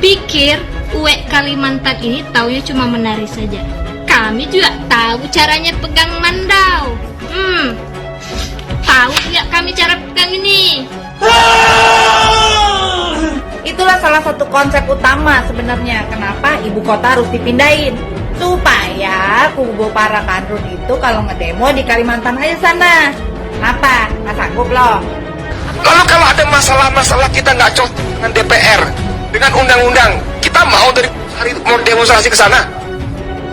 Pikir Uwe Kalimantan ini taunya cuma menari saja. Kami juga tahu caranya pegang mandau. Tahu nggak kami cara pegang ini? Itulah salah satu konsep utama sebenarnya kenapa ibu kota harus dipindahin. Supaya kubu para kadrun itu kalau ngedemo di Kalimantan aja sana. Kenapa? Nggak sanggup loh. Lalu kalau ada masalah-masalah kita nggak cocok dengan DPR, dengan undang-undang, kita mau dari hari mau demonstrasi ke sana?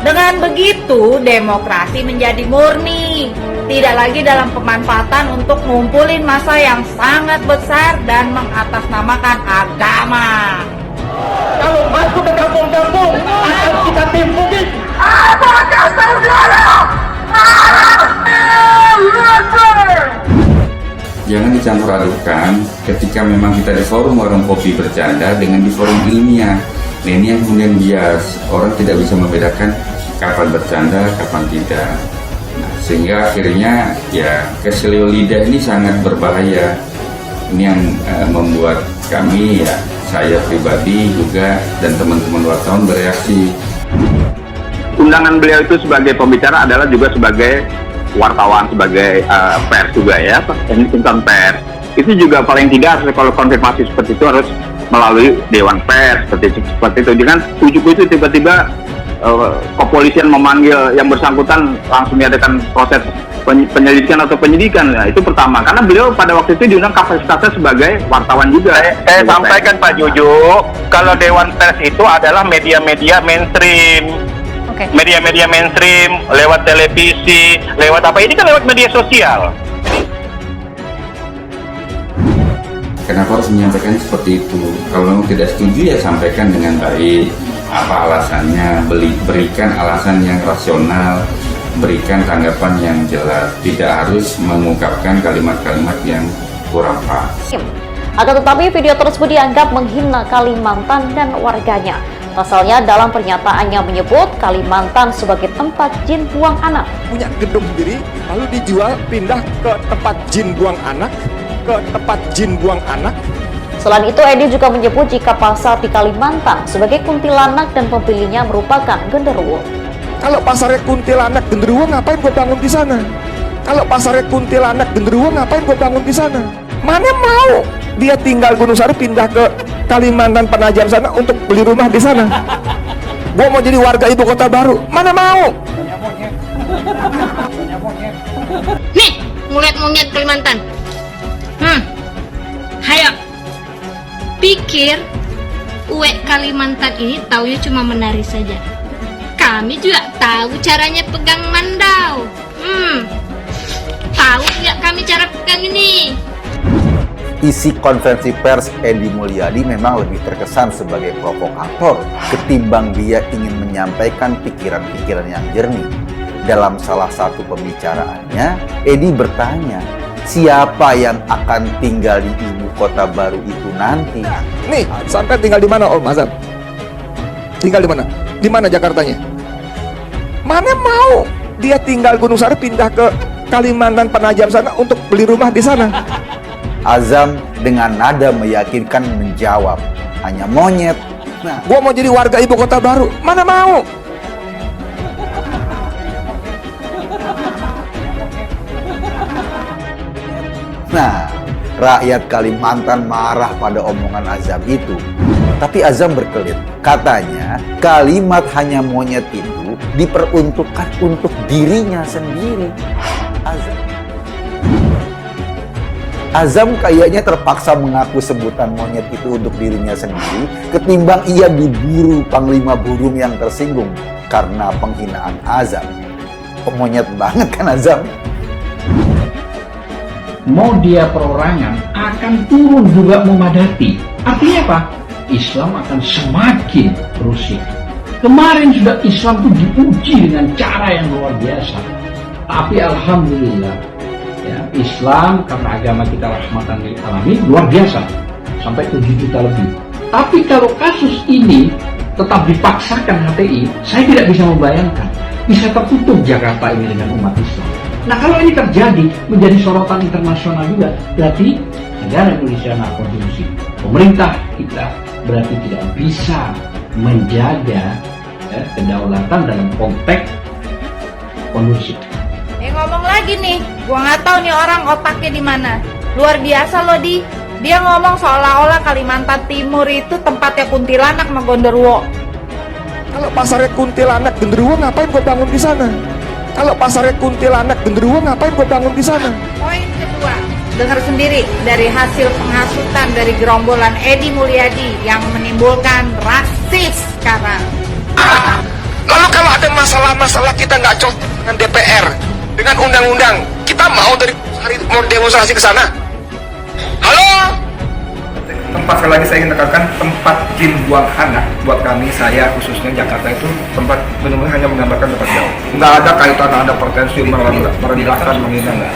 Dengan begitu, demokrasi menjadi murni. Tidak lagi dalam pemanfaatan untuk ngumpulin massa yang sangat besar dan mengatasnamakan agama. Kalau masuk ke kampung-kampung, akan kita timbukin. Apakah saudara? Jangan dicampur adukan ketika memang kita di forum warung kopi bercanda dengan di forum ilmiah. Nah, ini yang kemudian bias, orang tidak bisa membedakan kapan bercanda, kapan tidak. Nah, sehingga akhirnya ya keselio lidah ini sangat berbahaya. Ini yang membuat kami ya, saya pribadi juga dan teman-teman wartawan bereaksi. Undangan beliau itu sebagai pembicara adalah juga sebagai wartawan, sebagai pers juga ya, insan pers. Itu juga paling tidak kalau konfirmasi seperti itu harus melalui Dewan Pers seperti itu. Jangan ujuk-ujuk tiba-tiba kepolisian memanggil yang bersangkutan langsung diadakan proses penyelidikan atau penyidikan. Nah, itu pertama, karena beliau pada waktu itu diundang kapasitasnya sebagai wartawan juga. Saya sampaikan Pak Juju, kalau Dewan Pers itu adalah media-media mainstream. Media-media mainstream, lewat televisi, lewat apa, ini kan lewat media sosial. Kenapa harus menyampaikan seperti itu? Kalau memang tidak setuju ya sampaikan dengan baik. Apa alasannya? Berikan alasan yang rasional, berikan tanggapan yang jelas. Tidak harus mengungkapkan kalimat-kalimat yang kurang pas. Akan tetapi video tersebut dianggap menghina Kalimantan dan warganya. Pasalnya dalam pernyataannya menyebut Kalimantan sebagai tempat jin buang anak. Punya gedung sendiri, lalu dijual, pindah ke tempat jin buang anak, Selain itu, Edi juga menyebut jika pasar di Kalimantan sebagai kuntilanak dan pembelinya merupakan genderuwo. Kalau pasarnya kuntilanak genderuwo, ngapain gue bangun di sana? Kalau pasarnya kuntilanak genderuwo, ngapain gue bangun di sana? Mana mau dia tinggal Gunung Sari pindah ke Kalimantan Penajam sana untuk beli rumah di sana? Gue mau jadi warga ibu kota baru, mana mau? Nih, monyet Kalimantan. Hayo. Pikir Uwe Kalimantan ini taunya cuma menari saja. Kami juga tahu caranya pegang mandau. Tahu nggak kami cara pegang ini? Isi konferensi pers Edi Mulyadi memang lebih terkesan sebagai provokator ketimbang dia ingin menyampaikan pikiran-pikiran yang jernih. Dalam salah satu pembicaraannya, Edi bertanya, siapa yang akan tinggal di ibu kota baru itu nanti? Nih, sampai tinggal di mana Om Azam? Tinggal di mana? Di mana Jakartanya? Mana mau dia tinggal Gunung Sari pindah ke Kalimantan Penajam sana untuk beli rumah di sana? Azam dengan nada meyakinkan menjawab, hanya monyet. Nah, gua mau jadi warga ibu kota baru, mana mau? Nah, rakyat Kalimantan marah pada omongan Azam itu. Tapi Azam berkelit. Katanya, kalimat hanya monyet itu diperuntukkan untuk dirinya sendiri. Azam kayaknya terpaksa mengaku sebutan monyet itu untuk dirinya sendiri ketimbang ia diburu panglima burung yang tersinggung karena penghinaan Azam. Monyet banget kan Azam? Mau dia perorangan akan turun juga memadati. Artinya apa? Islam akan semakin rusik. Kemarin sudah Islam itu diuji dengan cara yang luar biasa. Tapi alhamdulillah ya, Islam karena agama kita rahmatan lil alamin luar biasa sampai 7 juta lebih. Tapi kalau kasus ini tetap dipaksakan HTI, saya tidak bisa membayangkan bisa tertutup Jakarta ini dengan umat Islam. Nah kalau ini terjadi menjadi sorotan internasional juga, berarti negara Indonesia kontribusi pemerintah kita berarti tidak bisa menjaga kedaulatan dalam konteks kondusif. Ngomong lagi nih, gua nggak tahu nih orang otaknya di mana. Luar biasa loh dia ngomong seolah-olah Kalimantan Timur itu tempatnya kuntilanak sama gondorwo. Kalau pasarnya kuntilanak genderuwo ngapain gua bangun di sana? Kalau pasarnya kuntilanak genderuwo ngapain gua bangun di sana? Poin kedua, dengar sendiri dari hasil penghasutan dari gerombolan Edi Mulyadi yang menimbulkan rasis sekarang. Lalu kalau ada masalah-masalah kita nggak cocok dengan DPR, dengan undang-undang, kita mau dari hari mau demonstrasi ke sana? Halo? Tempat, sekali lagi saya ingin tekankan, tempat jin buang anak buat kami, saya khususnya Jakarta itu tempat benar-benar hanya menggambarkan tempat jauh. Nggak ada kaitan ada potensi merendahkan, menghina, nggak.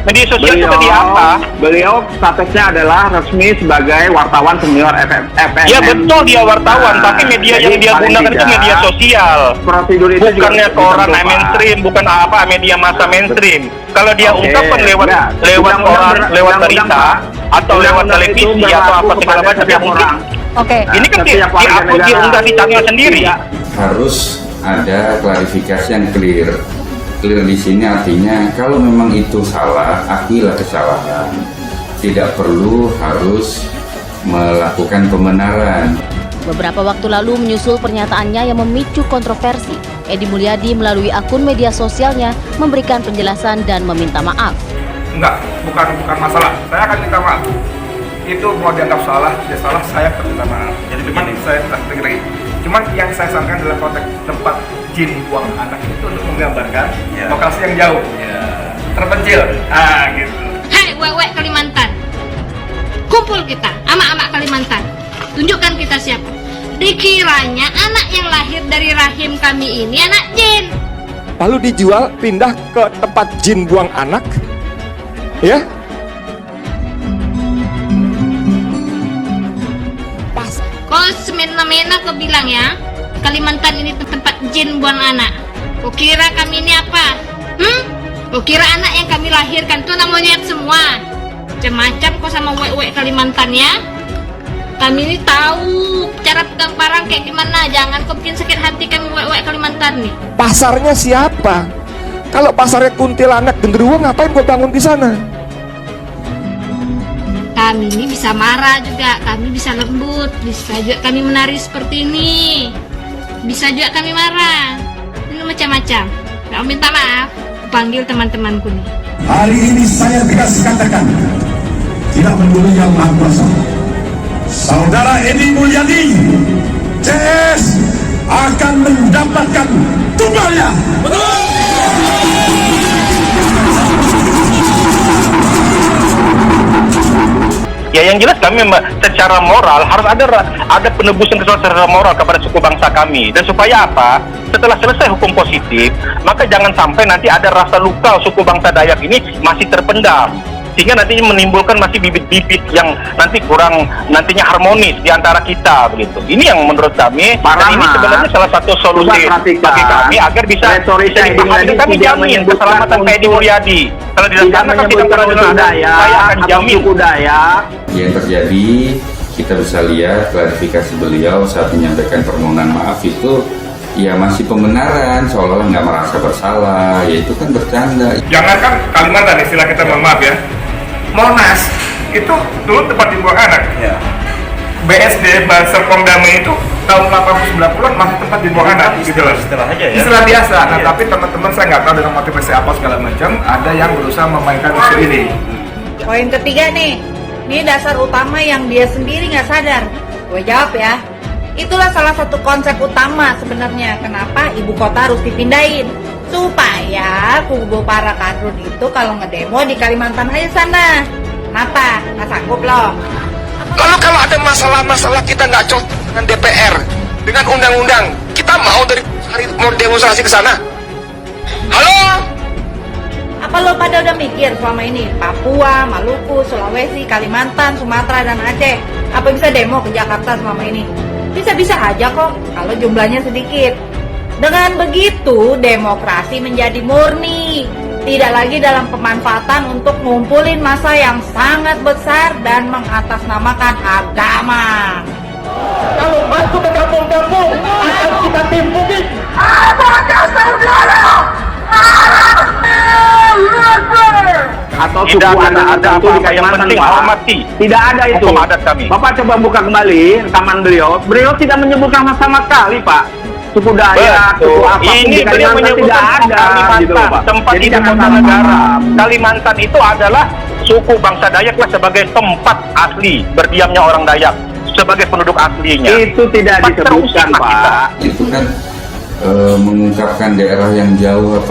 Media sosial itu media apa? Beliau statusnya adalah resmi sebagai wartawan senior FM. Ya betul, dia wartawan, tapi media yang dia gunakan itu media sosial. Prosedur itu bukannya koran mainstream, bukan apa media masa mainstream. Kalau dia ungkapkan lewat koran, lewat berita, atau lewat televisi atau apa segala macam yang mungkin. Ini kan diunggah di channel sendiri. Harus ada klarifikasi yang clear. Clear di sini artinya kalau memang itu salah, akuilah kesalahan. Tidak perlu harus melakukan pembenaran. Beberapa waktu lalu menyusul pernyataannya yang memicu kontroversi, Edi Mulyadi melalui akun media sosialnya memberikan penjelasan dan meminta maaf. Enggak, bukan masalah. Saya akan minta maaf. Itu mau dianggap salah, dia salah, saya minta maaf. Jadi cuman yang saya sampaikan adalah konteks tempat jin buang anak itu untuk menggambarkan lokasi yang jauh, terpencil. Gitu. Hai wewek Kalimantan, kumpul kita, amak-amak Kalimantan, tunjukkan kita siapa. Dikiranya anak yang lahir dari rahim kami ini anak jin, Lalu dijual, pindah ke tempat jin buang anak, ya? kau semena-mena kau bilang ya, Kalimantan ini tempat jin buang anak. Kau kira kami ini apa? Kau kira anak yang kami lahirkan itu anak monyet semua? Macam-macam kau sama wek-wek Kalimantan ya. Kami ini tahu cara pegang parang kayak gimana. Jangan kau bikin sakit hati kami wek-wek Kalimantan nih. Pasarnya siapa? Kalau pasarnya kuntilanak genderuwo ngapain gua bangun di sana? Kami ini bisa marah juga, kami bisa lembut, bisa juga kami menari seperti ini, bisa juga kami marah. Ini macam-macam. Kalau minta maaf, panggil teman-temanku nih. Hari ini saya tegas katakan, tidak peduli yang Maha Kuasa, Saudara Edi Mulyadi, CS akan mendapatkan tumbalnya. Ya yang jelas kami secara moral harus ada penebusan kesalahan secara moral kepada suku bangsa kami. Dan supaya apa? Setelah selesai hukum positif, maka jangan sampai nanti ada rasa luka suku bangsa Dayak ini masih terpendam, sehingga nanti menimbulkan masih bibit-bibit yang nanti kurang nantinya harmonis di antara kita begitu. Ini yang menurut kami ini sebenarnya salah satu solusi bagi kami agar bisa dipahami. Dan kami jamin keselamatan Edi Mulyadi. Kalau dilaksanakan tidak pernah saya akan jamin. Yang terjadi, kita bisa lihat klarifikasi beliau saat menyampaikan permohonan maaf itu ya masih pembenaran, seolah-olah nggak merasa bersalah, ya itu kan bercanda. Jangankan Kalimantan, istilah kita mohon maaf ya, Monas itu dulu tempat dibuang anak. BSD, Serpong Damai itu tahun 80-90-an masih tempat dibuang anak gitu loh. Istilah biasa. Nah tapi teman-teman saya nggak tahu dengan motivasi apa segala macam, ada yang berusaha memainkan isu ini. Poin ketiga nih, ini dasar utama yang dia sendiri nggak sadar. Gue jawab ya. Itulah salah satu konsep utama sebenarnya kenapa ibu kota harus dipindahin, supaya kubu para kadrun itu kalau ngedemo di Kalimantan aja sana. Kenapa? Nggak sanggup loh. Lalu kalau ada masalah-masalah kita nggak cocok dengan DPR, dengan undang-undang, kita mau dari hari mau demonstrasi ke sana? Halo? Apa lo pada udah mikir selama ini Papua, Maluku, Sulawesi, Kalimantan, Sumatera, dan Aceh apa bisa demo ke Jakarta selama ini? Bisa-bisa aja kok kalau jumlahnya sedikit. Dengan begitu demokrasi menjadi murni. Tidak lagi dalam pemanfaatan untuk ngumpulin massa yang sangat besar dan mengatasnamakan agama. Kalau masuk ke kampung-kampung akan kita timbukin. Atau Tidak suku ada adat tertentu di apa-apa, yang Kalimantan, penting Pak. hormati Tidak ada itu. hukum adat kami. Bapak coba buka kembali rekaman beliau. Beliau tidak menyebutkan sama sekali, Pak. Suku Dayak, Betul. suku apapun Ini di beliau Kalimantan tidak menyebutkan ada, Kalimantan, gitu loh, Pak. tempat Jadi ibu jangan kota salah negara. paham. Kalimantan itu adalah suku bangsa Dayak lah sebagai tempat asli berdiamnya orang Dayak, sebagai penduduk aslinya. Itu tidak Tempat disebutkan, terusik lah kita. Pak. Itu kan mengungkapkan daerah yang jauh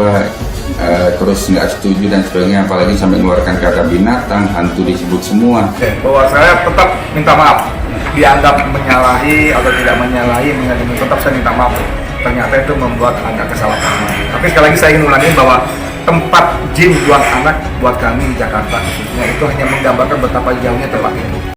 terus nggak setuju dan sebagainya, apalagi sampai mengeluarkan kata binatang, hantu disebut semua. Bahwa saya tetap minta maaf, dianggap menyalahi atau tidak menyalahi, tetap saya minta maaf. Ternyata itu membuat agak kesalahpahaman. Tapi sekali lagi saya ingin ulangi bahwa tempat jin buang anak buat kami di Jakarta khususnya itu hanya menggambarkan betapa jauhnya tempat itu.